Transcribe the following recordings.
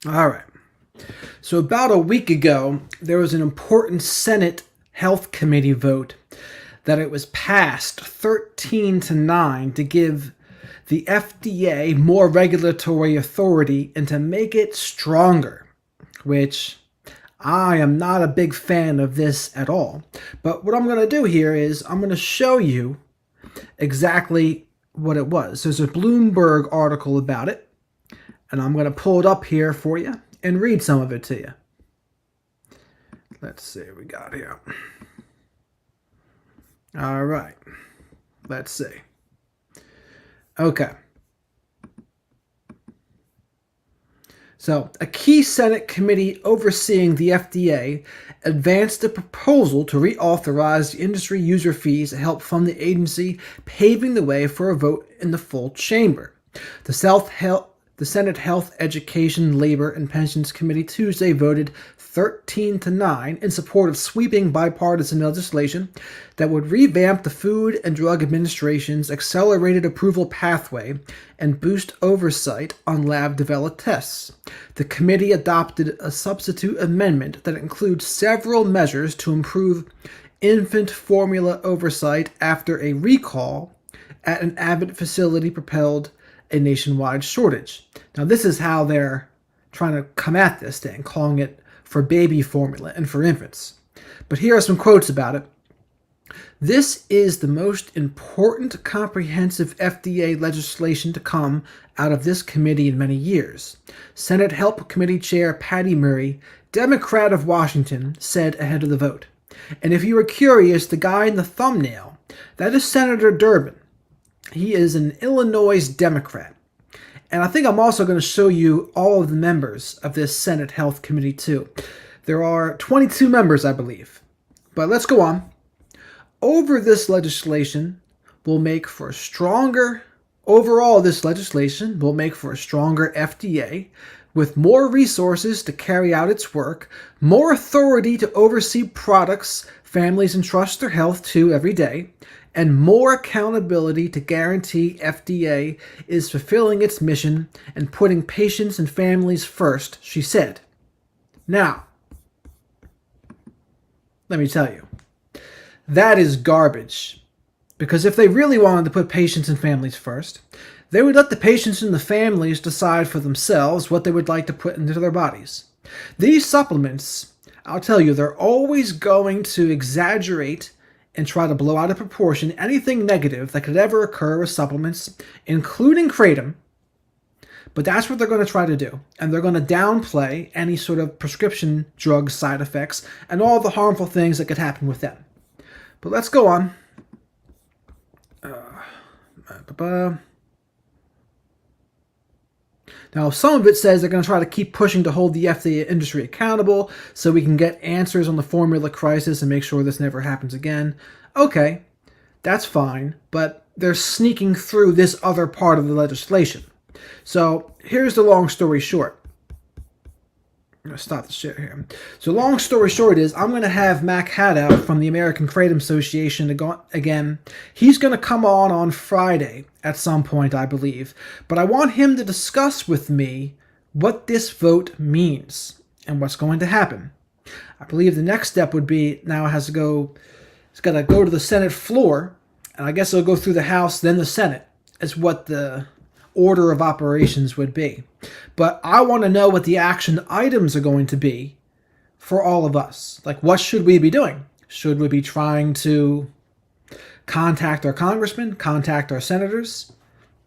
All right. So about a week ago, there was an important Senate Health Committee vote that it was passed 13-9 to give the FDA more regulatory authority and to make it stronger, which I am not a big fan of this at all. But what I'm going to do here is I'm going to show you exactly what it was. There's a Bloomberg article about it, and I'm going to pull it up here for you and read some of it to you. Let's see what we got here. All right. Let's see. Okay. So, a key Senate committee overseeing the FDA advanced a proposal to reauthorize the industry user fees to help fund the agency, paving the way for a vote in the full chamber. The Senate Health, Education, Labor, and Pensions Committee Tuesday voted 13-9 in support of sweeping bipartisan legislation that would revamp the Food and Drug Administration's accelerated approval pathway and boost oversight on lab-developed tests. The committee adopted a substitute amendment that includes several measures to improve infant formula oversight after a recall at an Abbott facility propelled a nationwide shortage. Now, this is how they're trying to come at this thing, calling it for baby formula and for infants. But here are some quotes about it. This is the most important comprehensive FDA legislation to come out of this committee in many years. Senate Health Committee Chair Patty Murray, Democrat of Washington, said ahead of the vote. And if you were curious, the guy in the thumbnail, that is Senator Durbin. He is an Illinois Democrat. And I think I'm also going to show you all of the members of this Senate Health Committee too. There are 22 members, I believe. But let's go on. Overall, this legislation will make for a stronger FDA with more resources to carry out its work, more authority to oversee products families entrust their health to every day, and more accountability to guarantee FDA is fulfilling its mission and putting patients and families first, she said. Now, let me tell you, that is garbage. Because if they really wanted to put patients and families first, they would let the patients and the families decide for themselves what they would like to put into their bodies. These supplements, I'll tell you, they're always going to exaggerate and try to blow out of proportion anything negative that could ever occur with supplements, including kratom. But that's what they're going to try to do. And they're going to downplay any sort of prescription drug side effects and all the harmful things that could happen with them. But let's go on. Now, some of it says they're going to try to keep pushing to hold the FDA industry accountable so we can get answers on the formula crisis and make sure this never happens again. Okay, that's fine, but they're sneaking through this other part of the legislation. So here's the long story short. I'm going to stop the share here. So long story short is I'm going to have Mac Haddow from the American Kratom Association again. He's going to come on Friday at some point, I believe. But I want him to discuss with me what this vote means and what's going to happen. I believe the next step would be now it's got to go to the Senate floor, and I guess it'll go through the House, then the Senate, is what the order of operations would be. But I want to know what the action items are going to be for all of us. Like, what should we be doing? Should we be trying to contact our congressmen, contact our senators?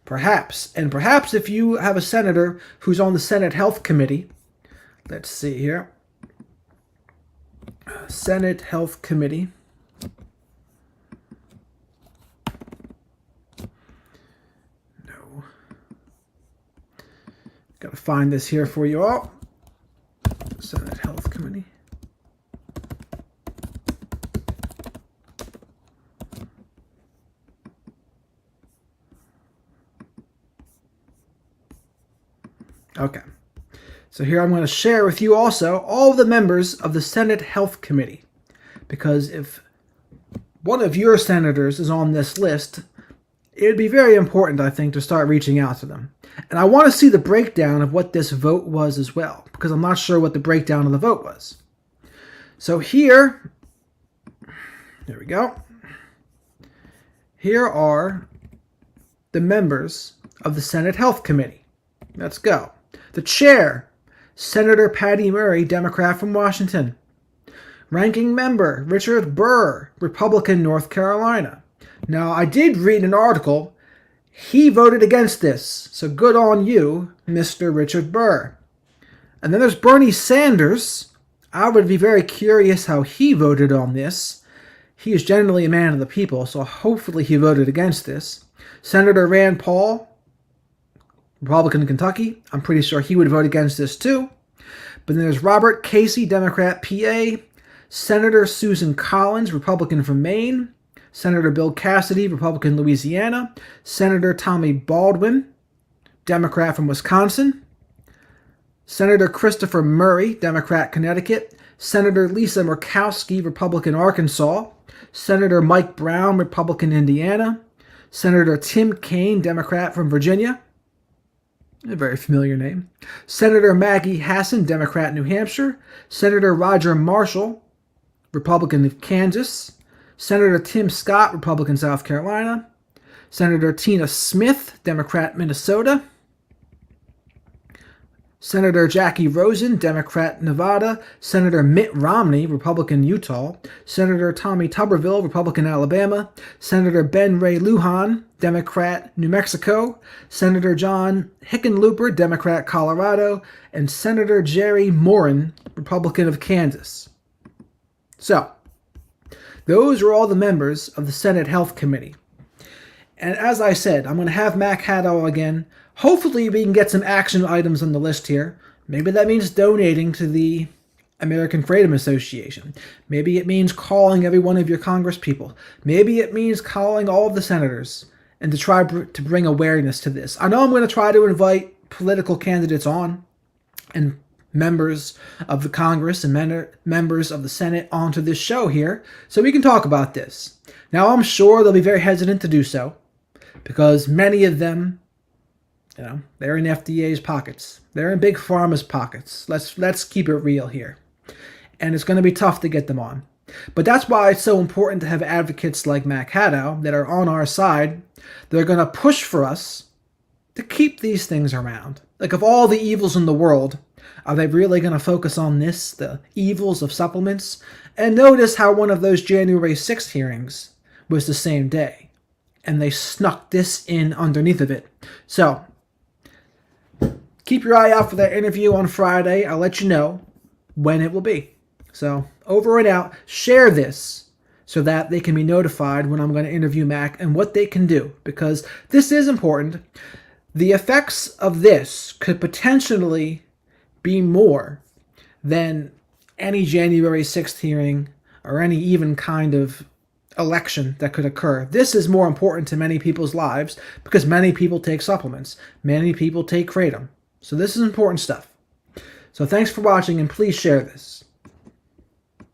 Perhaps. And perhaps if you have a senator who's on the Senate Health Committee, let's see here. Senate Health Committee. Got to find this here for you all. Senate Health Committee. Okay. So here I'm going to share with you also all the members of the Senate Health Committee. Because if one of your senators is on this list, it would be very important, I think, to start reaching out to them. And I want to see the breakdown of what this vote was as well, because I'm not sure what the breakdown of the vote was. So here we go. Here are the members of the Senate Health Committee. Let's go. The chair, Senator Patty Murray, Democrat from Washington. Ranking member, Richard Burr, Republican, North Carolina. Now, I did read an article. He voted against this, so good on you, Mr. Richard Burr. And then there's Bernie Sanders. I would be very curious how he voted on this. He is generally a man of the people, so hopefully he voted against this. Senator Rand Paul, Republican in Kentucky. I'm pretty sure he would vote against this too. But then there's Robert Casey, Democrat, PA. Senator Susan Collins, Republican from Maine. Senator Bill Cassidy, Republican, Louisiana. Senator Tommy Baldwin, Democrat from Wisconsin. Senator Christopher Murray, Democrat, Connecticut. Senator Lisa Murkowski, Republican, Arkansas. Senator Mike Brown, Republican, Indiana. Senator Tim Kaine, Democrat from Virginia. A very familiar name. Senator Maggie Hassan, Democrat, New Hampshire. Senator Roger Marshall, Republican of Kansas. Senator Tim Scott, Republican, South Carolina. Senator Tina Smith, Democrat, Minnesota. Senator Jackie Rosen, Democrat, Nevada. Senator Mitt Romney, Republican, Utah. Senator Tommy Tuberville, Republican, Alabama. Senator Ben Ray Lujan, Democrat, New Mexico. Senator John Hickenlooper, Democrat, Colorado. And Senator Jerry Moran, Republican of Kansas. So, those are all the members of the Senate Health Committee. And as I said, I'm going to have Mac Haddow again. Hopefully we can get some action items on the list here. Maybe that means donating to the American Freedom Association. Maybe it means calling every one of your congresspeople. Maybe it means calling all of the senators and to try to bring awareness to this. I know I'm going to try to invite political candidates on and members of the Congress and members of the Senate onto this show here so we can talk about this. Now, I'm sure they'll be very hesitant to do so because many of them, they're in FDA's pockets. They're in Big Pharma's pockets. Let's keep it real here. And it's going to be tough to get them on. But that's why it's so important to have advocates like Mac Haddow that are on our side. They're going to push for us to keep these things around. Like, of all the evils in the world, are they really going to focus on this, the evils of supplements? And notice how one of those January 6th hearings was the same day. And they snuck this in underneath of it. So, keep your eye out for that interview on Friday. I'll let you know when it will be. So, over and out, share this so that they can be notified when I'm going to interview Mac and what they can do. Because this is important. The effects of this could potentially be more than any January 6th hearing or any even kind of election that could occur. This is more important to many people's lives because many people take supplements. Many people take kratom. So this is important stuff. So thanks for watching and please share this.